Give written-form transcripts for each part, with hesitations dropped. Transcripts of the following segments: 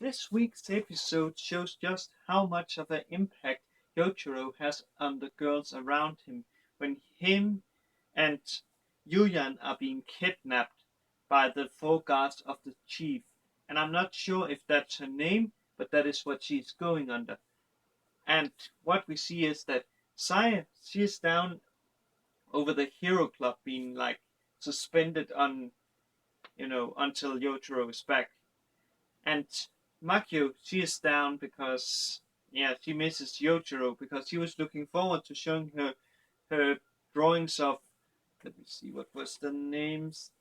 This week's episode shows just how much of an impact Yoichiro has on the girls around him when him and Yuyan are being kidnapped by the four guards of the chief. And I'm not sure if that's her name, but that is what she's going under. And what we see is that Saya, she is down over the Hero Club being like suspended on, until Yotaro is back. And Makio, she is down because, yeah, she misses Yotaro because she was looking forward to showing her drawings of, let me see, what was the names?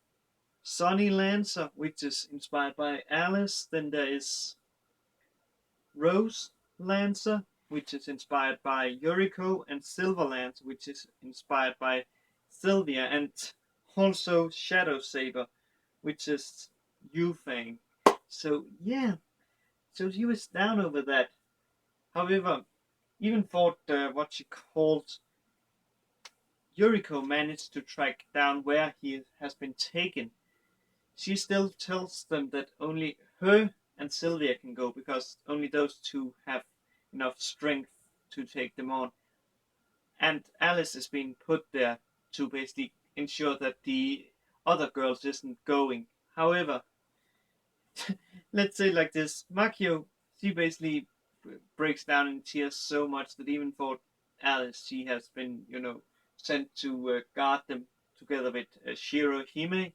Sunny Lancer, which is inspired by Alice. Then there is Rose Lancer, which is inspired by Yuriko, and Silver Lancer, which is inspired by Sylvia, and also Shadow Saber, which is Yufang. So yeah, so she was down over that. However, even thought what she called Yuriko managed to track down where he has been taken. She still tells them that only her and Sylvia can go because only those two have enough strength to take them on. And Alice is being put there to basically ensure that the other girls isn't going. However, let's say like this, Makio, she basically breaks down in tears so much that even for Alice, she has been, sent to guard them together with Shiro Hime.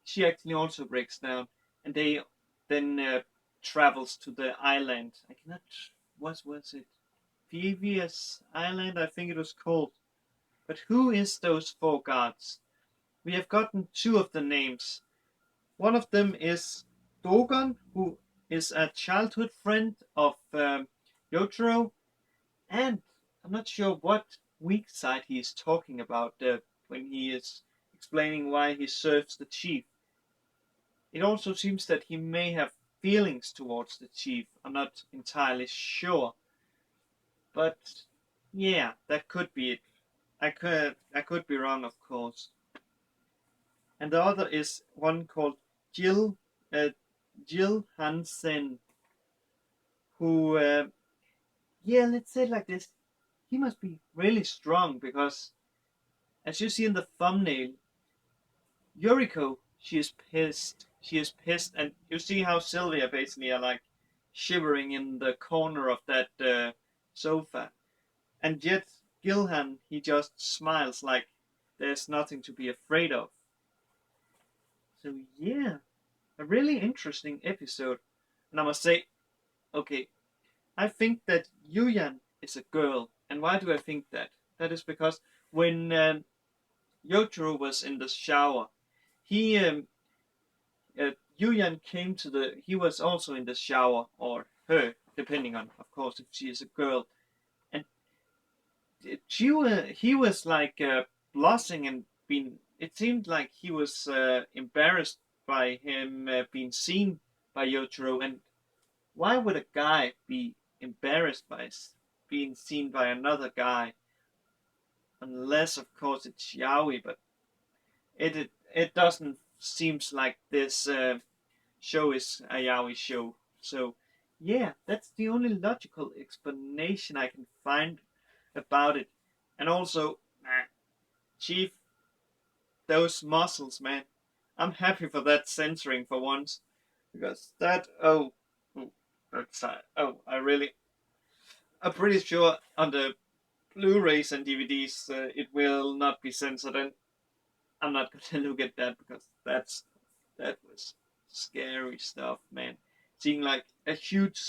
She actually also breaks down, and they then travels to the island. I cannot. What was it? Previous Island, I think it was called. But who is those four guards? We have gotten two of the names. One of them is Dogon, who is a childhood friend of Yotaro, and I'm not sure what weak side he is talking about when he is explaining why he serves the chief. It also seems that he may have feelings towards the chief. I'm not entirely sure, but yeah, that could be it. I could be wrong, of course. And the other is one called Jill uh, Jill Hansen, who yeah, let's say it like this. He must be really strong because, as you see in the thumbnail, Yuriko, she is pissed. She is pissed, and you see how Sylvia basically are like shivering in the corner of that sofa. And yet Gilhan, he just smiles like there's nothing to be afraid of. So yeah, a really interesting episode. And I must say, okay, I think that Yuyan is a girl. And why do I think that? That is because when Yotaro was in the shower, he Yuyan came to the. He was also in the shower, or her, depending on, of course, if she is a girl. And he was like blushing and being. It seemed like he was embarrassed by him being seen by Yotaro. And why would a guy be embarrassed by being seen by another guy? Unless, of course, it's yaoi, but it doesn't seems like this show is a yaoi show. So yeah, that's the only logical explanation I can find about it. And also, Chief, those muscles, man. I'm happy for that censoring for once, because that that's I really. I'm pretty sure on the Blu-rays and DVDs it will not be censored, and I'm not gonna look at that because that was scary stuff, man. Seeing like a huge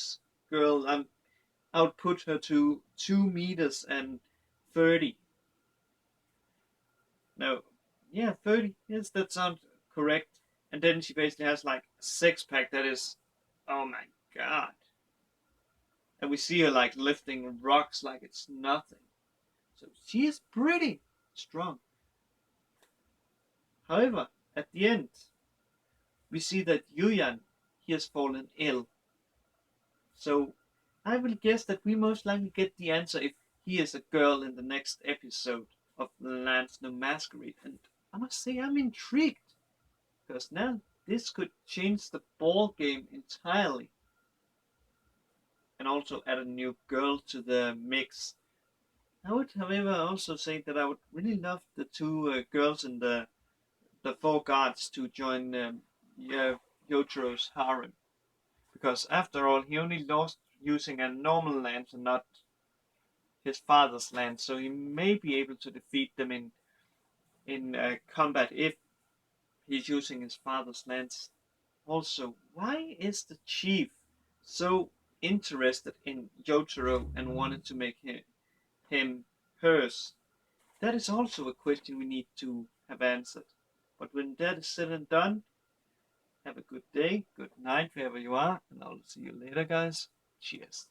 girl, I would put her to 2 meters and 30. No, yeah, 30. Yes, that sounds correct. And then she basically has like a six pack that is, oh my god. And we see her like lifting rocks like it's nothing. So she is pretty strong. However, at the end, we see that Yuyan, he has fallen ill. So I will guess that we most likely get the answer if he is a girl in the next episode of The Land's No Masquerade. And I must say, I'm intrigued because now this could change the ball game entirely. and also add a new girl to the mix. I would, however, also say that I would really love the two girls in the four guards to join Yotaro's harem, because after all, he only lost using a normal lance and not his father's lance, so he may be able to defeat them in combat if he's using his father's lance. Also, why is the chief so interested in Yotaro and wanted to make him hers? That is also a question we need to have answered. But when that is said and done, have a good day, good night, wherever you are, and I'll see you later, guys. Cheers.